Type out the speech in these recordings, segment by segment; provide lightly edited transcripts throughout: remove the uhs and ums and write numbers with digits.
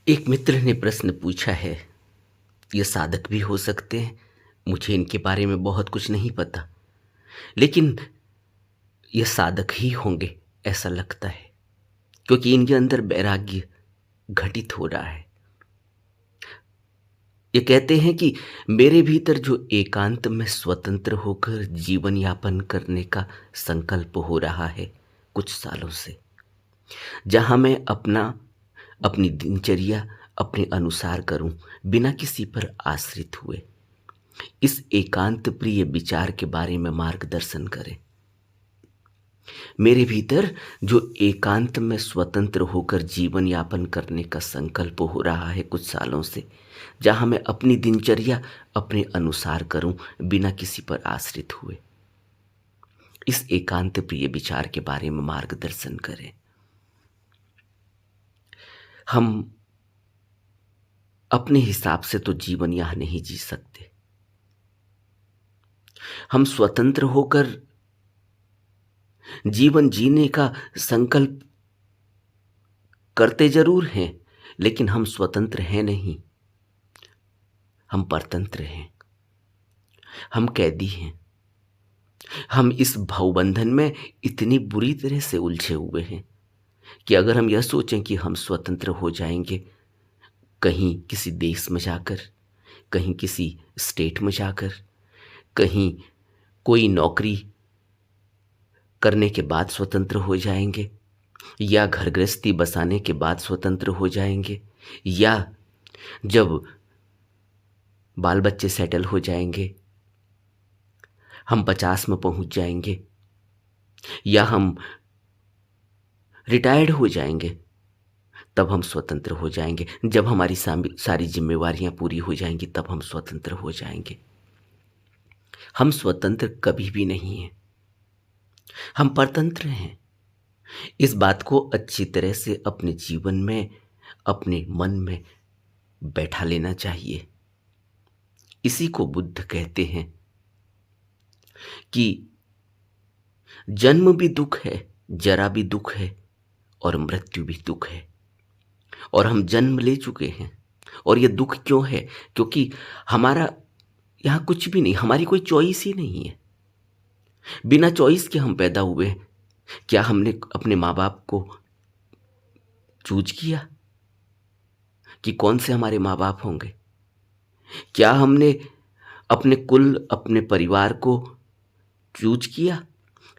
एक मित्र ने प्रश्न पूछा है, ये साधक भी हो सकते हैं? मुझे इनके बारे में बहुत कुछ नहीं पता, लेकिन ये साधक ही होंगे ऐसा लगता है, क्योंकि इनके अंदर वैराग्य घटित हो रहा है। ये कहते हैं कि मेरे भीतर जो एकांत में स्वतंत्र होकर जीवन यापन करने का संकल्प हो रहा है कुछ सालों से, जहाँ मैं अपनी दिनचर्या अपने अनुसार करूं, बिना किसी पर आश्रित हुए, इस एकांत प्रिय विचार के बारे में मार्गदर्शन करें। मेरे भीतर जो एकांत में स्वतंत्र होकर जीवन यापन करने का संकल्प हो रहा है कुछ सालों से, जहां मैं अपनी दिनचर्या अपने अनुसार करूं, बिना किसी पर आश्रित हुए, इस एकांत प्रिय विचार के बारे में मार्गदर्शन करें। हम अपने हिसाब से तो जीवन यहां नहीं जी सकते। हम स्वतंत्र होकर जीवन जीने का संकल्प करते जरूर हैं, लेकिन हम स्वतंत्र हैं नहीं, हम परतंत्र हैं, हम कैदी हैं। हम इस भवबंधन में इतनी बुरी तरह से उलझे हुए हैं कि अगर हम यह सोचें कि हम स्वतंत्र हो जाएंगे, कहीं किसी देश में जाकर, कहीं किसी स्टेट में जाकर, कहीं कोई नौकरी करने के बाद स्वतंत्र हो जाएंगे, या घर गृहस्थी बसाने के बाद स्वतंत्र हो जाएंगे, या जब बाल बच्चे सेटल हो जाएंगे, हम 50 में पहुंच जाएंगे, या हम रिटायर्ड हो जाएंगे, तब हम स्वतंत्र हो जाएंगे। जब हमारी सारी जिम्मेवारियां पूरी हो जाएंगी, तब हम स्वतंत्र हो जाएंगे। हम स्वतंत्र कभी भी नहीं हैं, हम परतंत्र हैं। इस बात को अच्छी तरह से अपने जीवन में, अपने मन में बैठा लेना चाहिए। इसी को बुद्ध कहते हैं कि जन्म भी दुख है, जरा भी दुख है, और मृत्यु भी दुख है। और हम जन्म ले चुके हैं। और ये दुख क्यों है? क्योंकि हमारा यहाँ कुछ भी नहीं, हमारी कोई चॉइस ही नहीं है। बिना चॉइस के हम पैदा हुए हैं। क्या हमने अपने माँ बाप को चूज किया कि कौन से हमारे माँ बाप होंगे? क्या हमने अपने कुल, अपने परिवार को चूज किया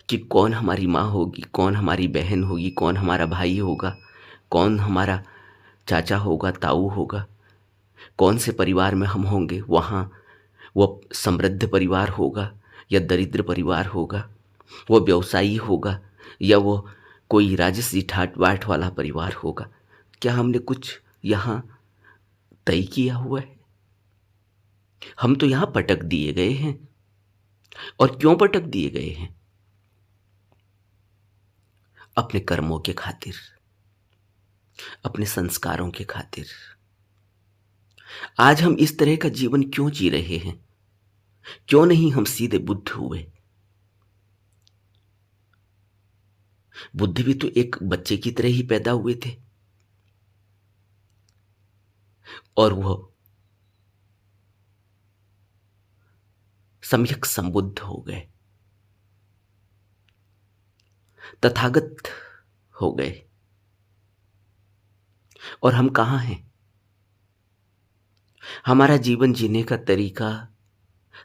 कि कौन हमारी माँ होगी, कौन हमारी बहन होगी, कौन हमारा भाई होगा, कौन हमारा चाचा होगा, ताऊ होगा, कौन से परिवार में हम होंगे? वहाँ वो समृद्ध परिवार होगा या दरिद्र परिवार होगा, वो व्यवसायी होगा या वो कोई राजसी ठाट बाट वाला परिवार होगा? क्या हमने कुछ यहाँ तय किया हुआ है? हम तो यहाँ पटक दिए गए हैं। और क्यों पटक दिए गए हैं? अपने कर्मों के खातिर, अपने संस्कारों के खातिर। आज हम इस तरह का जीवन क्यों जी रहे हैं? क्यों नहीं हम सीधे बुद्ध हुए? बुद्ध भी तो एक बच्चे की तरह ही पैदा हुए थे, और वह सम्यक संबुद्ध हो गए, तथागत हो गए। और हम कहाँ हैं? हमारा जीवन जीने का तरीका,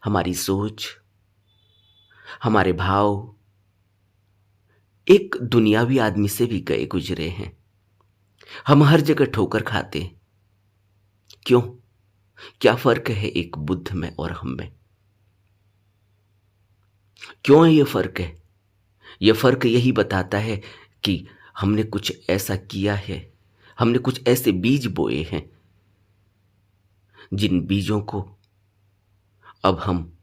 हमारी सोच, हमारे भाव एक दुनियावी आदमी से भी गए गुजरे हैं। हम हर जगह ठोकर खाते हैं। क्यों? क्या फर्क है एक बुद्ध में और हम में? क्यों है ये फर्क है? ये फर्क यही बताता है कि हमने कुछ ऐसा किया है, हमने कुछ ऐसे बीज बोए हैं, जिन बीजों को अब हम,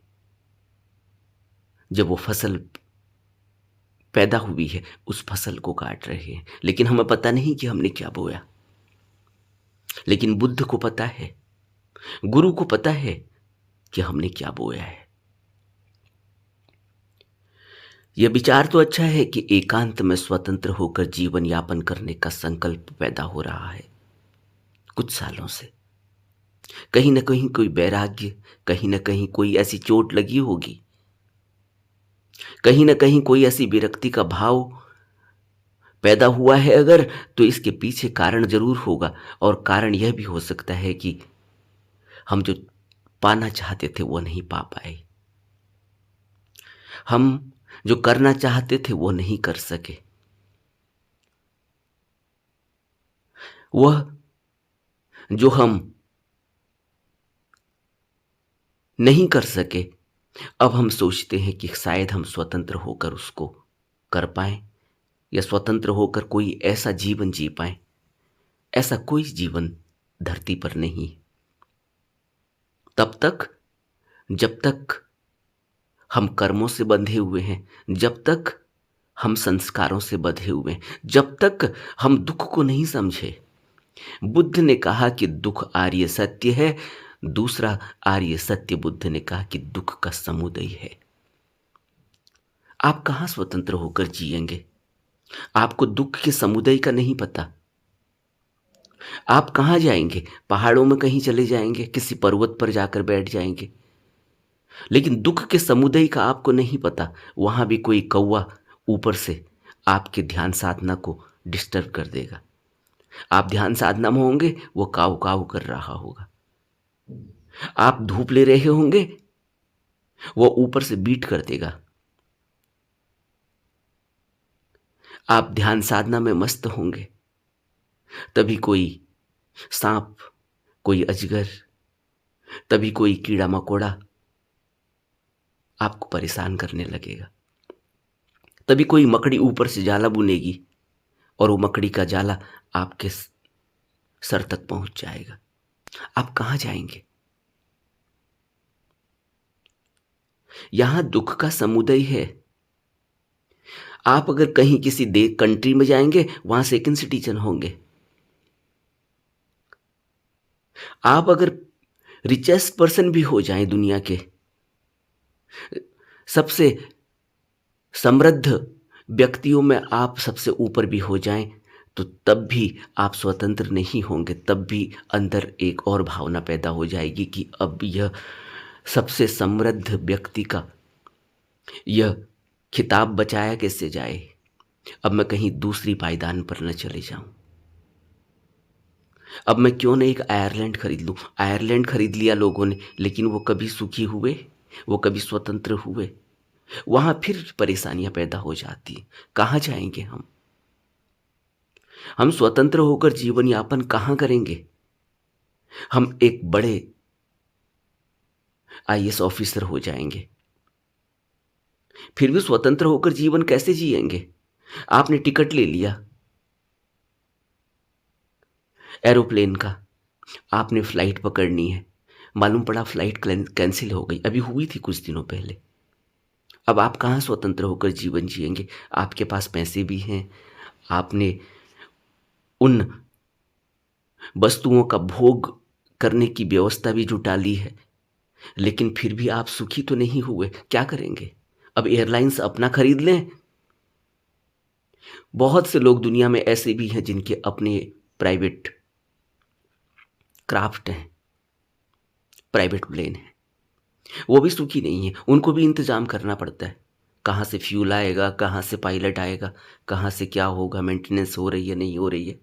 जब वो फसल पैदा हुई है, उस फसल को काट रहे हैं। लेकिन हमें पता नहीं कि हमने क्या बोया। लेकिन बुद्ध को पता है, गुरु को पता है कि हमने क्या बोया है। यह विचार तो अच्छा है कि एकांत में स्वतंत्र होकर जीवन यापन करने का संकल्प पैदा हो रहा है कुछ सालों से। कहीं ना कहीं कोई वैराग्य, कहीं ना कहीं कोई ऐसी चोट लगी होगी, कहीं ना कहीं कोई ऐसी विरक्ति का भाव पैदा हुआ है अगर, तो इसके पीछे कारण जरूर होगा। और कारण यह भी हो सकता है कि हम जो पाना चाहते थे वो नहीं पा पाए, हम जो करना चाहते थे वो नहीं कर सके, वह जो हम नहीं कर सके, अब हम सोचते हैं कि शायद हम स्वतंत्र होकर उसको कर पाए, या स्वतंत्र होकर कोई ऐसा जीवन जी पाए। ऐसा कोई जीवन धरती पर नहीं है तब तक जब तक हम कर्मों से बंधे हुए हैं, जब तक हम संस्कारों से बंधे हुए हैं, जब तक हम दुख को नहीं समझे। बुद्ध ने कहा कि दुख आर्य सत्य है, दूसरा आर्य सत्य बुद्ध ने कहा कि दुख का समुदय है। आप कहां स्वतंत्र होकर जिएंगे? आपको दुख के समुदय का नहीं पता। आप कहां जाएंगे? पहाड़ों में कहीं चले जाएंगे, किसी पर्वत पर जाकर बैठ जाएंगे, लेकिन दुख के समुदाय का आपको नहीं पता। वहां भी कोई कौवा ऊपर से आपके ध्यान साधना को डिस्टर्ब कर देगा। आप ध्यान साधना में होंगे, वो काव काव कर रहा होगा। आप धूप ले रहे होंगे, वो ऊपर से बीट कर देगा। आप ध्यान साधना में मस्त होंगे, तभी कोई सांप, कोई अजगर, तभी कोई कीड़ा मकोड़ा आपको परेशान करने लगेगा। तभी कोई मकड़ी ऊपर से जाला बुनेगी और वो मकड़ी का जाला आपके सर तक पहुंच जाएगा। आप कहां जाएंगे? यहां दुख का समुदाय है। आप अगर कहीं किसी देश कंट्री में जाएंगे, वहां सेकंड सिटीजन होंगे। आप अगर रिचेस्ट पर्सन भी हो जाएं, दुनिया के सबसे समृद्ध व्यक्तियों में आप सबसे ऊपर भी हो जाएं, तो तब भी आप स्वतंत्र नहीं होंगे। तब भी अंदर एक और भावना पैदा हो जाएगी कि अब यह सबसे समृद्ध व्यक्ति का यह खिताब बचाया कैसे जाए। अब मैं कहीं दूसरी पायदान पर न चले जाऊं। अब मैं क्यों न एक आयरलैंड खरीद लूं। आयरलैंड खरीद लिया लोगों ने, लेकिन वो कभी सुखी हुए? वो कभी स्वतंत्र हुए? वहां फिर परेशानियां पैदा हो जाती। कहां जाएंगे हम? हम स्वतंत्र होकर जीवन यापन कहां करेंगे? हम एक बड़े आईएएस ऑफिसर हो जाएंगे, फिर भी स्वतंत्र होकर जीवन कैसे जिएंगे? आपने टिकट ले लिया एरोप्लेन का, आपने फ्लाइट पकड़नी है, मालूम पड़ा फ्लाइट कैंसिल हो गई, अभी हुई थी कुछ दिनों पहले। अब आप कहाँ स्वतंत्र होकर जीवन जिएंगे? आपके पास पैसे भी हैं, आपने उन वस्तुओं का भोग करने की व्यवस्था भी जुटा ली है, लेकिन फिर भी आप सुखी तो नहीं हुए। क्या करेंगे? अब एयरलाइंस अपना खरीद लें। बहुत से लोग दुनिया में ऐसे भी हैं जिनके अपने प्राइवेट क्राफ्ट हैं, प्राइवेट प्लेन है, वो भी सुखी नहीं है। उनको भी इंतजाम करना पड़ता है, कहाँ से फ्यूल आएगा, कहाँ से पायलट आएगा, कहाँ से क्या होगा, मेंटेनेंस हो रही है नहीं हो रही है।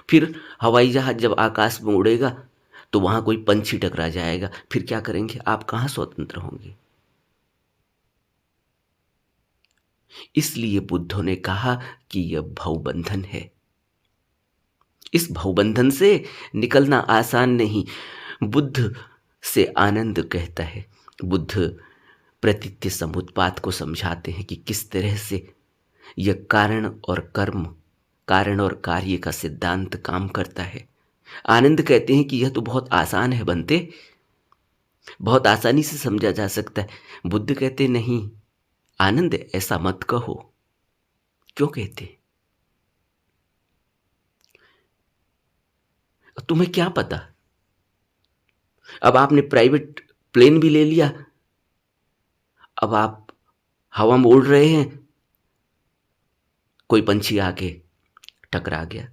फिर हवाई जहाज जब आकाश में उड़ेगा तो वहां कोई पंछी टकरा जाएगा, फिर क्या करेंगे? आप कहाँ स्वतंत्र होंगे? इसलिए बुद्धों ने कहा कि यह भवबंधन है। इस भवबंधन से निकलना आसान नहीं। बुद्ध से आनंद कहता है, बुद्ध प्रतीत्य समुत्पाद को समझाते हैं कि किस तरह से यह कारण और कर्म, कारण और कार्य का सिद्धांत काम करता है। आनंद कहते हैं कि यह तो बहुत आसान है बनते, बहुत आसानी से समझा जा सकता है। बुद्ध कहते नहीं, आनंद ऐसा मत कहो। क्यों कहते? तुम्हें क्या पता? अब आपने प्राइवेट प्लेन भी ले लिया, अब आप हवा में उड़ रहे हैं, कोई पंछी आके टकरा गया,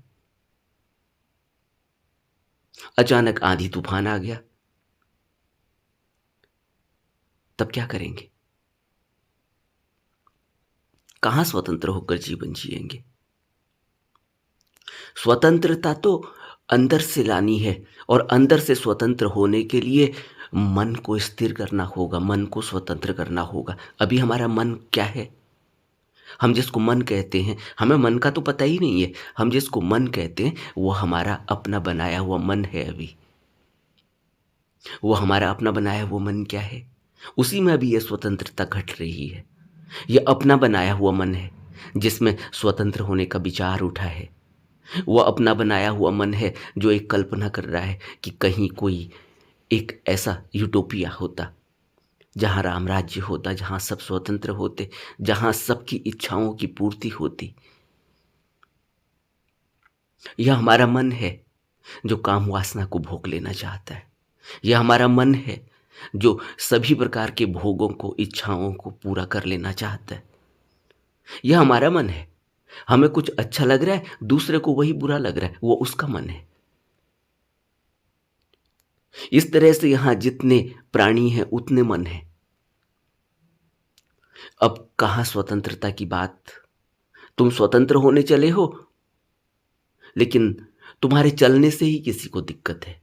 अचानक आंधी तूफान आ गया, तब क्या करेंगे? कहां स्वतंत्र होकर जीवन जिएंगे? स्वतंत्रता तो अंदर से लानी है, और अंदर से स्वतंत्र होने के लिए मन को स्थिर करना होगा, मन को स्वतंत्र करना होगा। अभी हमारा मन क्या है? हम जिसको मन कहते हैं, हमें मन का तो पता ही नहीं है। हम जिसको मन कहते हैं वो हमारा अपना बनाया हुआ मन है। अभी वो हमारा अपना बनाया हुआ मन क्या है? उसी में अभी ये स्वतंत्रता घट रही है। ये अपना बनाया हुआ मन है जिसमें स्वतंत्र होने का विचार उठा है। वो अपना बनाया हुआ मन है जो एक कल्पना कर रहा है कि कहीं कोई एक ऐसा यूटोपिया होता, जहां राम राज्य होता, जहां सब स्वतंत्र होते, जहां सबकी इच्छाओं की पूर्ति होती। यह हमारा मन है जो काम वासना को भोग लेना चाहता है। यह हमारा मन है जो सभी प्रकार के भोगों को, इच्छाओं को पूरा कर लेना चाहता है। यह हमारा मन है। हमें कुछ अच्छा लग रहा है, दूसरे को वही बुरा लग रहा है, वो उसका मन है। इस तरह से यहां जितने प्राणी हैं उतने मन हैं। अब कहां स्वतंत्रता की बात? तुम स्वतंत्र होने चले हो, लेकिन तुम्हारे चलने से ही किसी को दिक्कत है।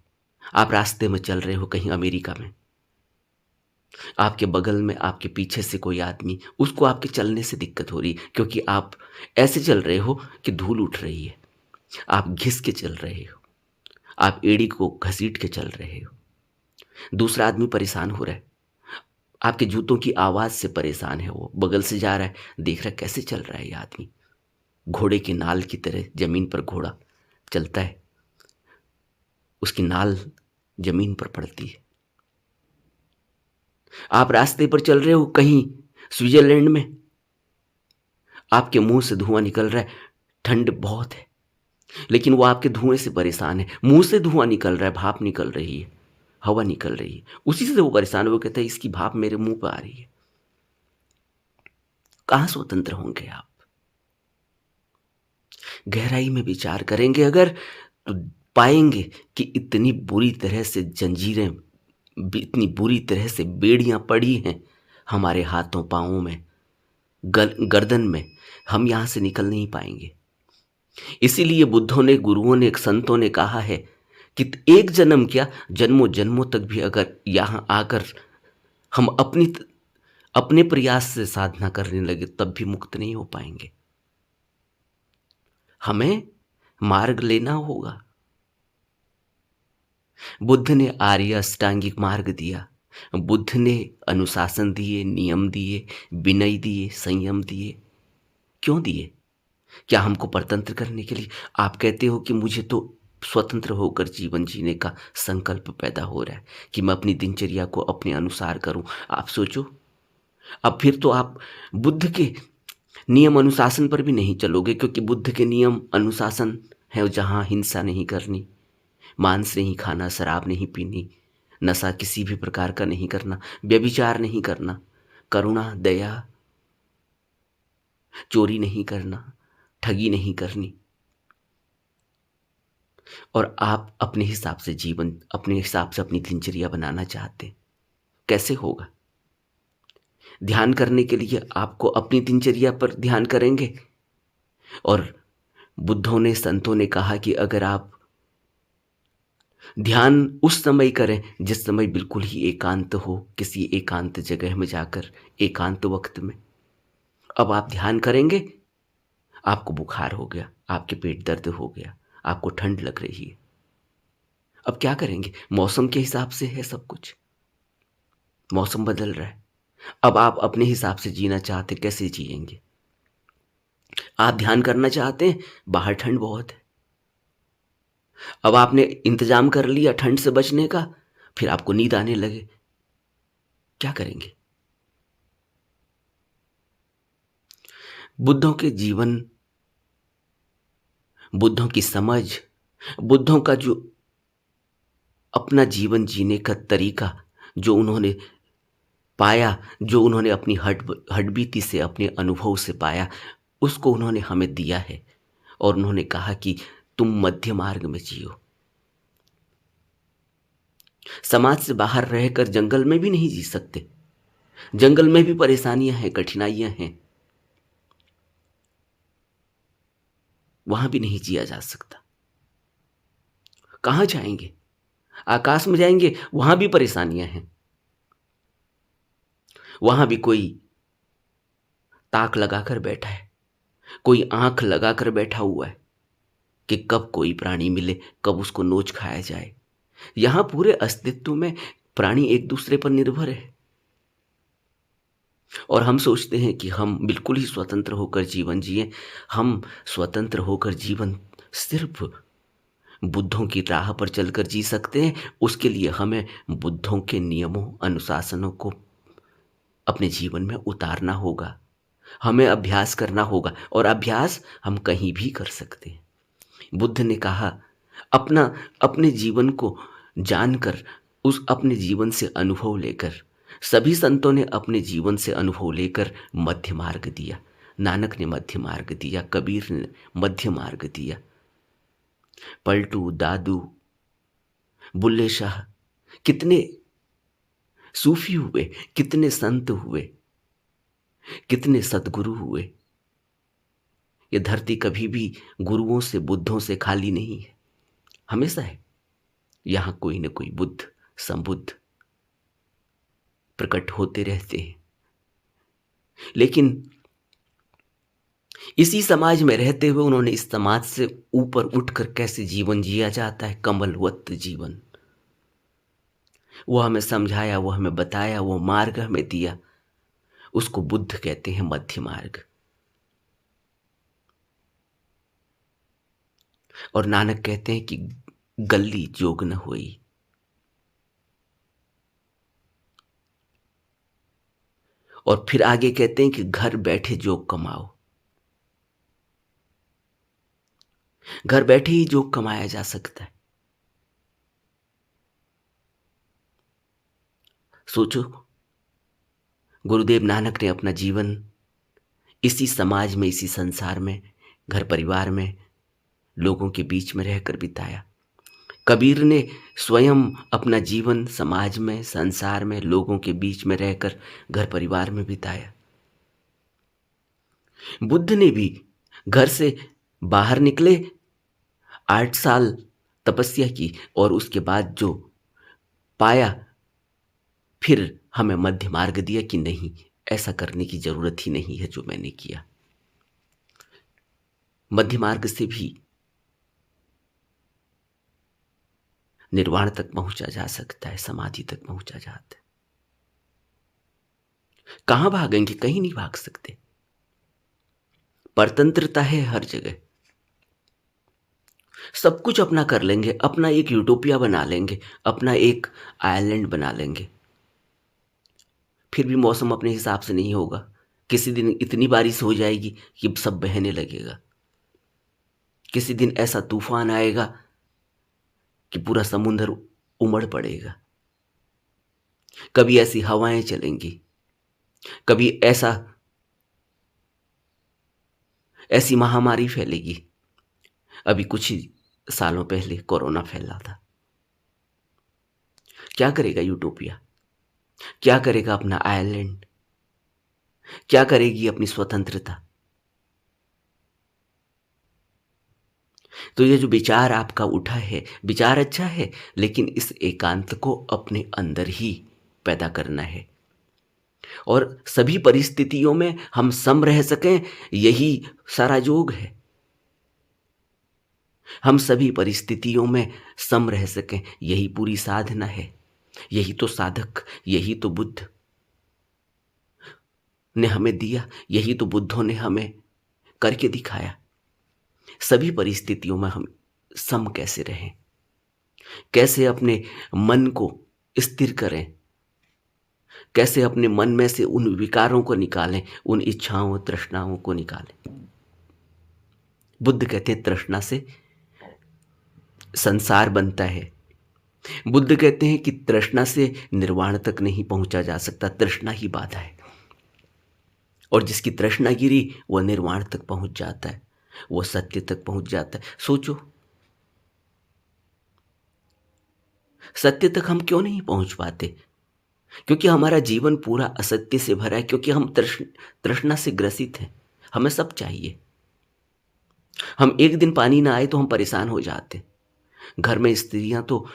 आप रास्ते में चल रहे हो कहीं अमेरिका में, आपके बगल में, आपके पीछे से कोई आदमी, उसको आपके चलने से दिक्कत हो रही है, क्योंकि आप ऐसे चल रहे हो कि धूल उठ रही है। आप घिस के चल रहे हो, आप एड़ी को घसीट के चल रहे हो। दूसरा आदमी परेशान हो रहा है, आपके जूतों की आवाज से परेशान है। वो बगल से जा रहा है, देख रहा है कैसे चल रहा है ये आदमी। घोड़े की नाल की तरह जमीन पर घोड़ा चलता है, उसकी नाल जमीन पर पड़ती है। आप रास्ते पर चल रहे हो कहीं स्विट्जरलैंड में, आपके मुंह से धुआं निकल रहा है, ठंड बहुत है, लेकिन वो आपके धुएं से परेशान है। मुंह से धुआं निकल रहा है, भाप निकल रही है, हवा निकल रही है, उसी से वो परेशान है। वो कहता है इसकी भाप मेरे मुंह पर आ रही है। कहां स्वतंत्र होंगे आप? गहराई में विचार करेंगे अगर, तो पाएंगे कि इतनी बुरी तरह से जंजीरें, इतनी बुरी तरह से बेड़ियां पड़ी हैं हमारे हाथों पांवों में, गर्दन में। हम यहां से निकल नहीं पाएंगे। इसीलिए बुद्धों ने, गुरुओं ने, संतों ने कहा है कि एक जन्म क्या, जन्मों जन्मों तक भी अगर यहां आकर हम अपने प्रयास से साधना करने लगे तब भी मुक्त नहीं हो पाएंगे। हमें मार्ग लेना होगा। बुद्ध ने आर्य अष्टांगिक मार्ग दिया। बुद्ध ने अनुशासन दिए, नियम दिए, विनय दिए, संयम दिए। क्यों दिए? क्या हमको परतंत्र करने के लिए? आप कहते हो कि मुझे तो स्वतंत्र होकर जीवन जीने का संकल्प पैदा हो रहा है कि मैं अपनी दिनचर्या को अपने अनुसार करूं। आप सोचो, अब फिर तो आप बुद्ध के नियम अनुशासन पर भी नहीं चलोगे, क्योंकि बुद्ध के नियम अनुशासन है जहां हिंसा नहीं करनी, मांस नहीं खाना, शराब नहीं पीनी, नशा किसी भी प्रकार का नहीं करना, व्यभिचार नहीं करना, करुणा, दया, चोरी नहीं करना, ठगी नहीं करनी। और आप अपने हिसाब से जीवन, अपने हिसाब से अपनी दिनचर्या बनाना चाहते, कैसे होगा? ध्यान करने के लिए आपको अपनी दिनचर्या पर ध्यान करेंगे। और बुद्धों ने, संतों ने कहा कि अगर आप ध्यान उस समय करें जिस समय बिल्कुल ही एकांत हो, किसी एकांत जगह में जाकर, एकांत वक्त में। अब आप ध्यान करेंगे, आपको बुखार हो गया, आपके पेट दर्द हो गया, आपको ठंड लग रही है। अब क्या करेंगे? मौसम के हिसाब से है सब कुछ, मौसम बदल रहा है। अब आप अपने हिसाब से जीना चाहते, कैसे जिएंगे? आप ध्यान करना चाहते हैं, बाहर ठंड बहुत है। अब आपने इंतजाम कर लिया ठंड से बचने का, फिर आपको नींद आने लगे, क्या करेंगे? बुद्धों के जीवन, बुद्धों की समझ, बुद्धों का जो अपना जीवन जीने का तरीका, जो उन्होंने पाया, जो उन्होंने अपनी हड्डबीती से, अपने अनुभव से पाया, उसको उन्होंने हमें दिया है। और उन्होंने कहा कि तुम मध्य मार्ग में जियो। समाज से बाहर रहकर जंगल में भी नहीं जी सकते। जंगल में भी परेशानियां हैं, कठिनाइयां हैं, वहां भी नहीं जिया जा सकता। कहां जाएंगे? आकाश में जाएंगे, वहां भी परेशानियां हैं। वहां भी कोई ताक लगाकर बैठा है, कोई आंख लगाकर बैठा हुआ है कि कब कोई प्राणी मिले, कब उसको नोच खाया जाए। यहां पूरे अस्तित्व में प्राणी एक दूसरे पर निर्भर है, और हम सोचते हैं कि हम बिल्कुल ही स्वतंत्र होकर जीवन जिए। हम स्वतंत्र होकर जीवन सिर्फ बुद्धों की राह पर चलकर जी सकते हैं। उसके लिए हमें बुद्धों के नियमों, अनुशासनों को अपने जीवन में उतारना होगा। हमें अभ्यास करना होगा, और अभ्यास हम कहीं भी कर सकते हैं। बुद्ध ने कहा, अपना अपने जीवन को जानकर, उस अपने जीवन से अनुभव लेकर, सभी संतों ने अपने जीवन से अनुभव लेकर मध्य मार्ग दिया। नानक ने मध्य मार्ग दिया, कबीर ने मध्य मार्ग दिया, पलटू, दादू, बुल्ले शाह, कितने सूफी हुए, कितने संत हुए, कितने सद्गुरु हुए। ये धरती कभी भी गुरुओं से, बुद्धों से खाली नहीं है, हमेशा है। यहां कोई न कोई बुद्ध, संबुद्ध प्रकट होते रहते हैं। लेकिन इसी समाज में रहते हुए उन्होंने इस समाज से ऊपर उठकर कैसे जीवन जिया जाता है, कमलवत जीवन, वो हमें समझाया, वो हमें बताया, वो मार्ग हमें दिया। उसको बुद्ध कहते हैं, मध्य मार्ग। और नानक कहते हैं कि गल्ली जोग न होई। और फिर आगे कहते हैं कि घर बैठे जोग कमाओ। घर बैठे ही जोग कमाया जा सकता है। सोचो, गुरुदेव नानक ने अपना जीवन इसी समाज में, इसी संसार में, घर परिवार में, लोगों के बीच में रहकर बिताया। कबीर ने स्वयं अपना जीवन समाज में, संसार में, लोगों के बीच में रहकर घर परिवार में बिताया। बुद्ध ने भी घर से बाहर निकले, 8 साल तपस्या की, और उसके बाद जो पाया, फिर हमें मध्य मार्ग दिया कि नहीं, ऐसा करने की जरूरत ही नहीं है जो मैंने किया। मध्य मार्ग से भी निर्वाण तक पहुंचा जा सकता है, समाधि तक पहुंचा जाता है। कहां भागेंगे? कहीं नहीं भाग सकते। परतंत्रता है हर जगह। सब कुछ अपना कर लेंगे, अपना एक यूटोपिया बना लेंगे, अपना एक आयरलैंड बना लेंगे, फिर भी मौसम अपने हिसाब से नहीं होगा। किसी दिन इतनी बारिश हो जाएगी कि सब बहने लगेगा। किसी दिन ऐसा तूफान आएगा कि पूरा समुद्र उमड़ पड़ेगा। कभी ऐसी हवाएं चलेंगी, कभी ऐसी महामारी फैलेगी। अभी कुछ ही सालों पहले कोरोना फैला था। क्या करेगा यूटोपिया? क्या करेगा अपना आयरलैंड? क्या करेगी अपनी स्वतंत्रता? तो ये जो विचार आपका उठा है, विचार अच्छा है, लेकिन इस एकांत को अपने अंदर ही पैदा करना है, और सभी परिस्थितियों में हम सम रह सकें, यही सारा योग है। हम सभी परिस्थितियों में सम रह सकें, यही पूरी साधना है। यही तो साधक, यही तो बुद्ध ने हमें दिया, यही तो बुद्धों ने हमें करके दिखाया। सभी परिस्थितियों में हम सम कैसे रहें, कैसे अपने मन को स्थिर करें, कैसे अपने मन में से उन विकारों को निकालें, उन इच्छाओं, तृष्णाओं को निकालें। बुद्ध कहते हैं तृष्णा से संसार बनता है। बुद्ध कहते हैं कि तृष्णा से निर्वाण तक नहीं पहुंचा जा सकता, तृष्णा ही बाधा है। और जिसकी तृष्णा गिरी वह निर्वाण तक पहुंच जाता है, वह सत्य तक पहुंच जाता है। सोचो, सत्य तक हम क्यों नहीं पहुंच पाते? क्योंकि हमारा जीवन पूरा असत्य से भरा है, क्योंकि हम तृष्णा से ग्रसित हैं। हमें सब चाहिए। हम एक दिन पानी ना आए तो हम परेशान हो जाते। घर में स्त्रियां तो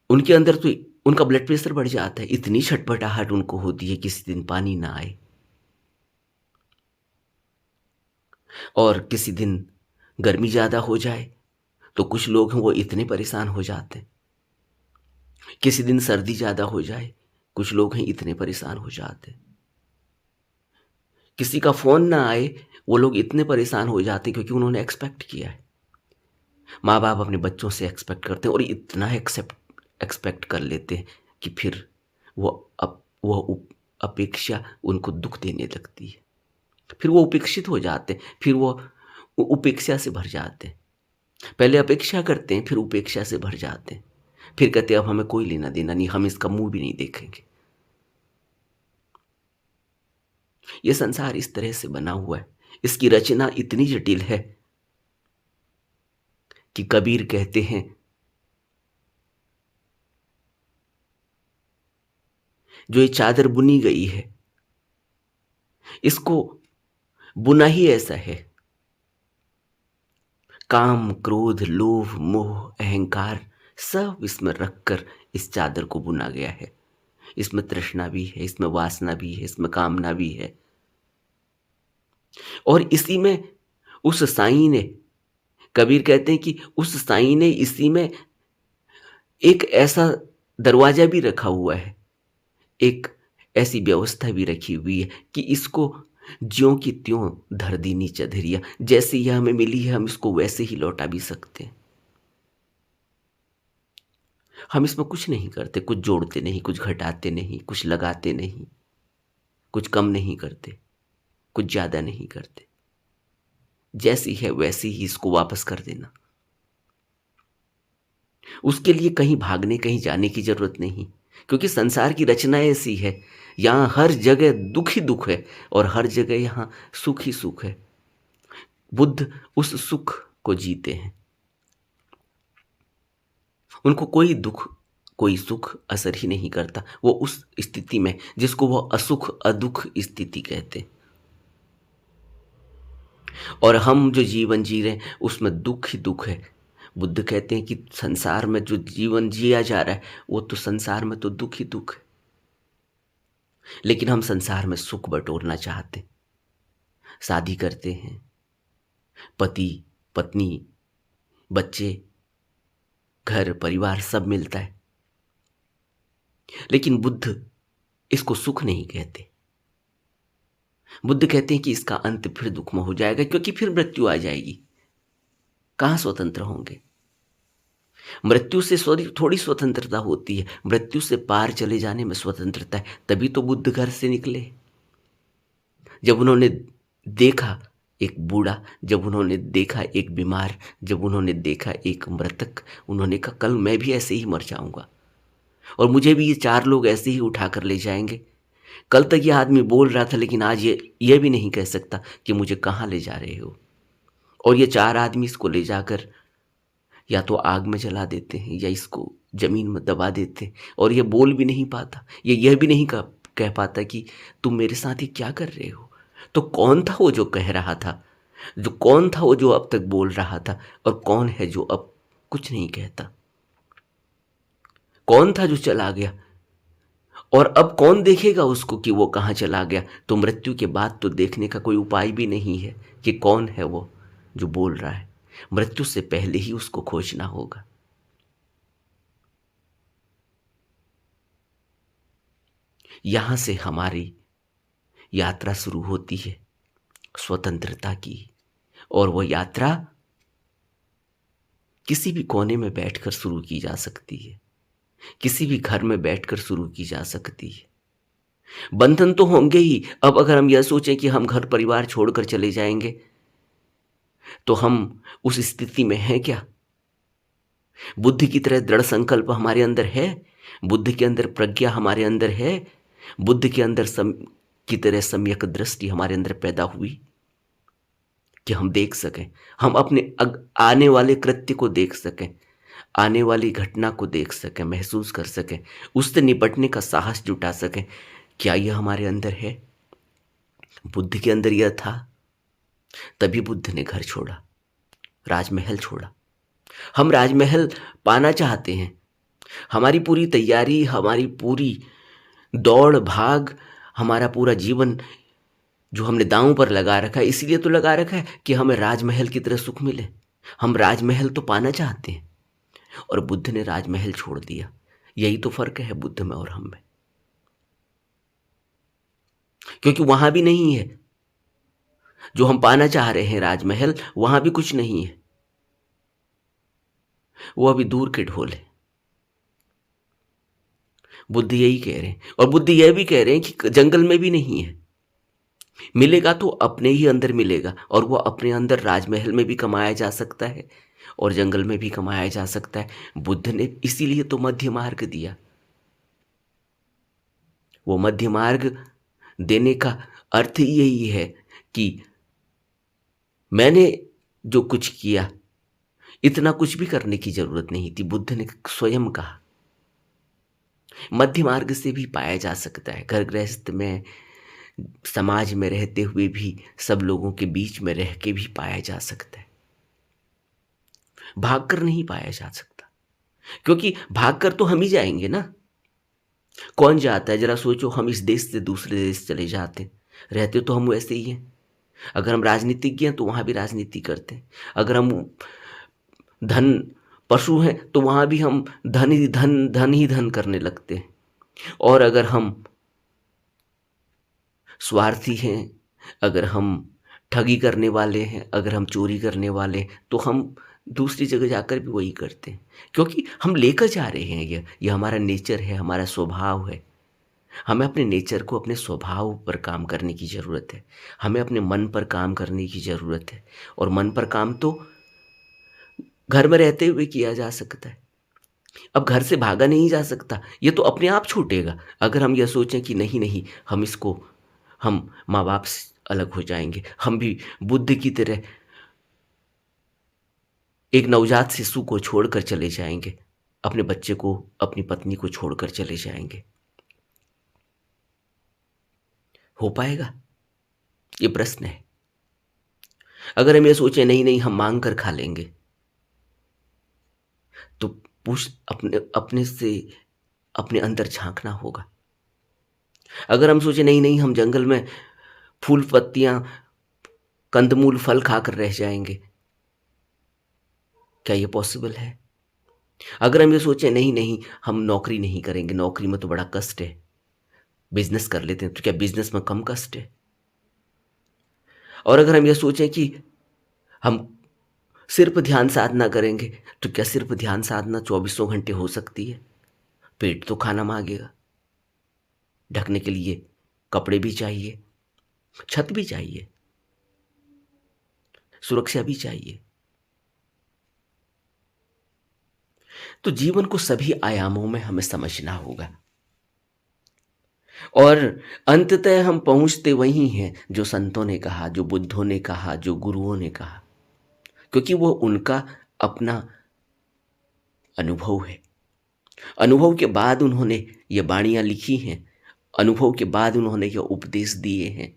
उनके अंदर तो उनका ब्लड प्रेशर बढ़ जाता है, इतनी छटपटाहट उनको होती है किसी दिन पानी ना आए। और किसी दिन गर्मी ज़्यादा हो जाए तो कुछ लोग हैं वो इतने परेशान हो जाते हैं। किसी दिन सर्दी ज़्यादा हो जाए, कुछ लोग हैं इतने परेशान हो जाते हैं। किसी का फ़ोन ना आए, वो लोग इतने परेशान हो जाते हैं क्योंकि उन्होंने एक्सपेक्ट किया है। माँ बाप अपने बच्चों से एक्सपेक्ट करते हैं और इतना एक्सपेक्ट कर लेते हैं कि फिर वो अपेक्षा उनको दुख देने लगती है। फिर वो उपेक्षित हो जाते हैं, फिर वो उपेक्षा से भर जाते हैं। पहले अपेक्षा करते हैं, फिर उपेक्षा से भर जाते हैं। फिर कहते हैं अब हमें कोई लेना देना नहीं, हम इसका मुंह भी नहीं देखेंगे। ये संसार इस तरह से बना हुआ है, इसकी रचना इतनी जटिल है कि कबीर कहते हैं जो ये चादर बुनी गई है, इसको बुना ही ऐसा है। काम, क्रोध, लोभ, मोह, अहंकार सब इसमें रखकर इस चादर को बुना गया है। इसमें तृष्णा भी है, इसमें वासना भी है, इसमें कामना भी है। और इसी में उस साईं ने, कबीर कहते हैं कि उस साईं ने इसी में एक ऐसा दरवाजा भी रखा हुआ है, एक ऐसी व्यवस्था भी रखी हुई है कि इसको ज्यों की त्यों धर दी नीचे धरिया, जैसे यह हमें मिली है हम इसको वैसे ही लौटा भी सकते हैं। हम इसमें कुछ नहीं करते, कुछ जोड़ते नहीं, कुछ घटाते नहीं, कुछ लगाते नहीं, कुछ कम नहीं करते, कुछ ज्यादा नहीं करते। जैसी है वैसी ही इसको वापस कर देना। उसके लिए कहीं भागने, कहीं जाने की जरूरत नहीं, क्योंकि संसार की रचना ऐसी है, यहां हर जगह दुख ही दुख है और हर जगह यहां सुख ही सुख है। बुद्ध उस सुख को जीते हैं। उनको कोई दुख, कोई सुख असर ही नहीं करता। वो उस स्थिति में जिसको वो असुख अदुख स्थिति कहते हैं। और हम जो जीवन जी रहे हैं उसमें दुख ही दुख है। बुद्ध कहते हैं कि संसार में जो जीवन जिया जा रहा है वो तो संसार में तो दुख ही दुख है, लेकिन हम संसार में सुख बटोरना चाहते हैं। शादी करते हैं, पति पत्नी बच्चे घर परिवार सब मिलता है, लेकिन बुद्ध इसको सुख नहीं कहते। बुद्ध कहते हैं कि इसका अंत फिर दुख में हो जाएगा, क्योंकि फिर मृत्यु आ जाएगी। कहां स्वतंत्र होंगे? मृत्यु से थोड़ी स्वतंत्रता होती है, मृत्यु से पार चले जाने में स्वतंत्रता है। तभी तो बुद्ध घर से निकले। जब उन्होंने देखा एक बूढ़ा, जब उन्होंने देखा एक बीमार, जब उन्होंने देखा एक मृतक, उन्होंने कहा कल मैं भी ऐसे ही मर जाऊंगा और मुझे भी ये चार लोग ऐसे ही उठा कर ले जाएंगे। कल तक ये आदमी बोल रहा था, लेकिन आज ये भी नहीं कह सकता कि मुझे कहाँ ले जा रहे हो। और ये चार आदमी इसको ले जाकर या तो आग में जला देते हैं या इसको जमीन में दबा देते हैं। और ये बोल भी नहीं पाता, ये यह भी नहीं कह पाता कि तुम मेरे साथ ही क्या कर रहे हो। तो कौन था वो जो कह रहा था, जो कौन था वो जो अब तक बोल रहा था, और कौन है जो अब कुछ नहीं कहता? कौन था जो चला गया और अब कौन देखेगा उसको कि वो कहाँ चला गया? तो मृत्यु के बाद तो देखने का कोई उपाय भी नहीं है कि कौन है वो जो बोल रहा है। मृत्यु से पहले ही उसको खोजना होगा। यहां से हमारी यात्रा शुरू होती है स्वतंत्रता की, और वो यात्रा किसी भी कोने में बैठकर शुरू की जा सकती है, किसी भी घर में बैठकर शुरू की जा सकती है। बंधन तो होंगे ही। अब अगर हम यह सोचें कि हम घर परिवार छोड़कर चले जाएंगे तो हम उस स्थिति में हैं क्या? बुद्ध की तरह दृढ़ संकल्प हमारे अंदर है? बुद्ध के अंदर प्रज्ञा हमारे अंदर है? बुद्ध के अंदर की तरह सम्यक दृष्टि हमारे अंदर पैदा हुई कि हम देख सकें, हम अपने आने वाले कृत्य को देख सकें, आने वाली घटना को देख सकें, महसूस कर सकें, उससे निपटने का साहस जुटा सकें। क्या यह हमारे अंदर है? बुद्ध के अंदर यह था, तभी बुद्ध ने घर छोड़ा, राजमहल छोड़ा। हम राजमहल पाना चाहते हैं, हमारी पूरी तैयारी, हमारी पूरी दौड़ भाग, हमारा पूरा जीवन जो हमने दांव पर लगा रखा है, इसलिए तो लगा रखा है कि हमें राजमहल की तरह सुख मिले। हम राजमहल तो पाना चाहते हैं, और बुद्ध ने राजमहल छोड़ दिया। यही तो फर्क है बुद्ध में और हम में, क्योंकि वहां भी नहीं है जो हम पाना चाह रहे हैं राजमहल, वहां भी कुछ नहीं है, वो अभी दूर के ढोल है। बुद्ध यही कह रहे हैं, और बुद्ध यह भी कह रहे हैं कि जंगल में भी नहीं है, मिलेगा तो अपने ही अंदर मिलेगा, और वो अपने अंदर राजमहल में भी कमाया जा सकता है और जंगल में भी कमाया जा सकता है। बुद्ध ने इसीलिए तो मध्य मार्ग दिया। वो मध्य मार्ग देने का अर्थ ही यही है कि मैंने जो कुछ किया, इतना कुछ भी करने की जरूरत नहीं थी। बुद्ध ने स्वयं कहा, मध्य मार्ग से भी पाया जा सकता है, घर गृहस्थ में, समाज में रहते हुए भी, सब लोगों के बीच में रह के भी पाया जा सकता है। भागकर नहीं पाया जा सकता, क्योंकि भागकर तो हम ही जाएंगे ना। कौन जाता है? जरा सोचो, हम इस देश से दूसरे देश चले जाते हैं, रहते तो हम वैसे ही हैं। अगर हम राजनीतिज्ञ हैं तो वहां भी राजनीति करते हैं। अगर हम धन पशु हैं तो वहां भी हम धन ही धन, धन ही धन करने लगते हैं। और अगर हम स्वार्थी हैं, अगर हम ठगी करने वाले हैं, अगर हम चोरी करने वाले हैं, तो हम दूसरी जगह जाकर भी वही करते हैं, क्योंकि हम लेकर जा रहे हैं। यह हमारा नेचर है, हमारा स्वभाव है। हमें अपने नेचर को, अपने स्वभाव पर काम करने की ज़रूरत है। हमें अपने मन पर काम करने की ज़रूरत है, और मन पर काम तो घर में रहते हुए किया जा सकता है। अब घर से भागा नहीं जा सकता, ये तो अपने आप छूटेगा। अगर हम यह सोचें कि नहीं नहीं, हम माँ बाप से अलग हो जाएंगे, हम भी बुद्ध की तरह एक नवजात शिशु को छोड़कर चले जाएंगे, अपने बच्चे को, अपनी पत्नी को छोड़कर चले जाएंगे, हो पाएगा? ये प्रश्न है। अगर हम ये सोचें नहीं नहीं, हम मांग कर खा लेंगे, तो पूछ अपने अपने से अपने अंदर झांकना होगा। अगर हम सोचे नहीं नहीं, हम जंगल में फूल पत्तियां, कंदमूल, फल खाकर रह जाएंगे, क्या ये पॉसिबल है? अगर हम ये सोचे नहीं नहीं, हम नौकरी नहीं करेंगे, नौकरी में तो बड़ा कष्ट है, बिजनेस कर लेते हैं, तो क्या बिजनेस में कम कष्ट है? और अगर हम ये सोचें कि हम सिर्फ ध्यान साधना करेंगे, तो क्या सिर्फ ध्यान साधना 24 घंटे हो सकती है? पेट तो खाना मांगेगा, ढकने के लिए कपड़े भी चाहिए, छत भी चाहिए, सुरक्षा भी चाहिए। तो जीवन को सभी आयामों में हमें समझना होगा, और अंततः हम पहुंचते वही हैं जो संतों ने कहा, जो बुद्धों ने कहा, जो गुरुओं ने कहा, क्योंकि वो उनका अपना अनुभव है। अनुभव के बाद उन्होंने ये वाणियां लिखी हैं, अनुभव के बाद उन्होंने ये उपदेश दिए हैं,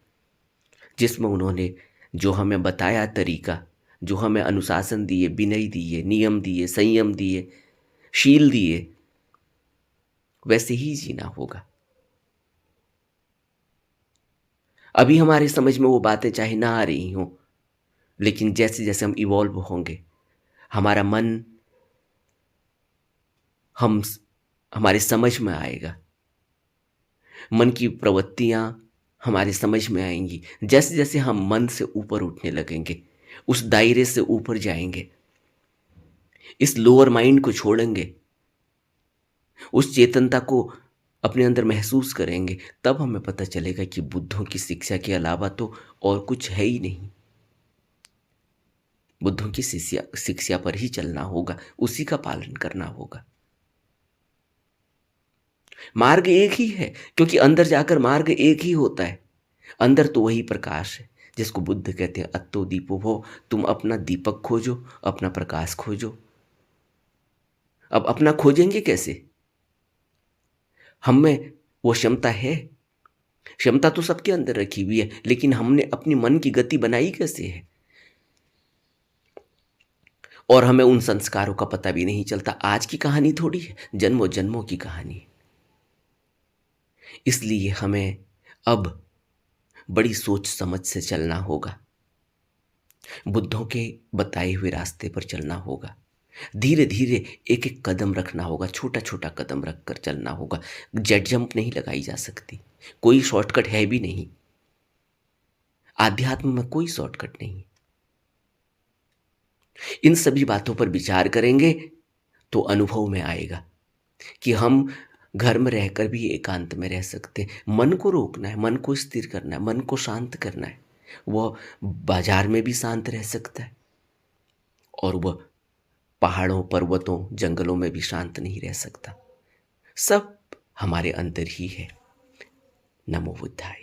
जिसमें उन्होंने जो हमें बताया तरीका, जो हमें अनुशासन दिए, विनय दिए, नियम दिए, संयम दिए, शील दिए, वैसे ही जीना होगा। अभी हमारे समझ में वो बातें चाहे ना आ रही हों, लेकिन जैसे जैसे हम इवॉल्व होंगे, हमारा मन हमारे समझ में आएगा, मन की प्रवृत्तियां हमारे समझ में आएंगी। जैसे जैसे हम मन से ऊपर उठने लगेंगे, उस दायरे से ऊपर जाएंगे, इस लोअर माइंड को छोड़ेंगे, उस चेतनता को अपने अंदर महसूस करेंगे, तब हमें पता चलेगा कि बुद्धों की शिक्षा के अलावा तो और कुछ है ही नहीं। बुद्धों की शिक्षा पर ही चलना होगा, उसी का पालन करना होगा। मार्ग एक ही है, क्योंकि अंदर जाकर मार्ग एक ही होता है। अंदर तो वही प्रकाश है जिसको बुद्ध कहते हैं अत्तो दीपो भव। तुम अपना दीपक खोजो, अपना प्रकाश खोजो। अब अपना खोजेंगे कैसे? हम में वो क्षमता है? क्षमता तो सबके अंदर रखी हुई है, लेकिन हमने अपनी मन की गति बनाई कैसे है? और हमें उन संस्कारों का पता भी नहीं चलता। आज की कहानी थोड़ी है, जन्मों जन्मों की कहानी है। इसलिए हमें अब बड़ी सोच समझ से चलना होगा। बुद्धों के बताए हुए रास्ते पर चलना होगा। धीरे धीरे एक एक कदम रखना होगा, छोटा छोटा कदम रख कर चलना होगा। जेट जंप नहीं लगाई जा सकती, कोई शॉर्टकट है भी नहीं। आध्यात्म में कोई शॉर्टकट नहीं। इन सभी बातों पर विचार करेंगे तो अनुभव में आएगा कि हम घर में रहकर भी एकांत में रह सकते। मन को रोकना है, मन को स्थिर करना है, मन को शांत करना है। वह बाजार में भी शांत रह सकता है और वह पहाड़ों, पर्वतों, जंगलों में भी शांत नहीं रह सकता। सब हमारे अंदर ही है। नमो बुद्धाय।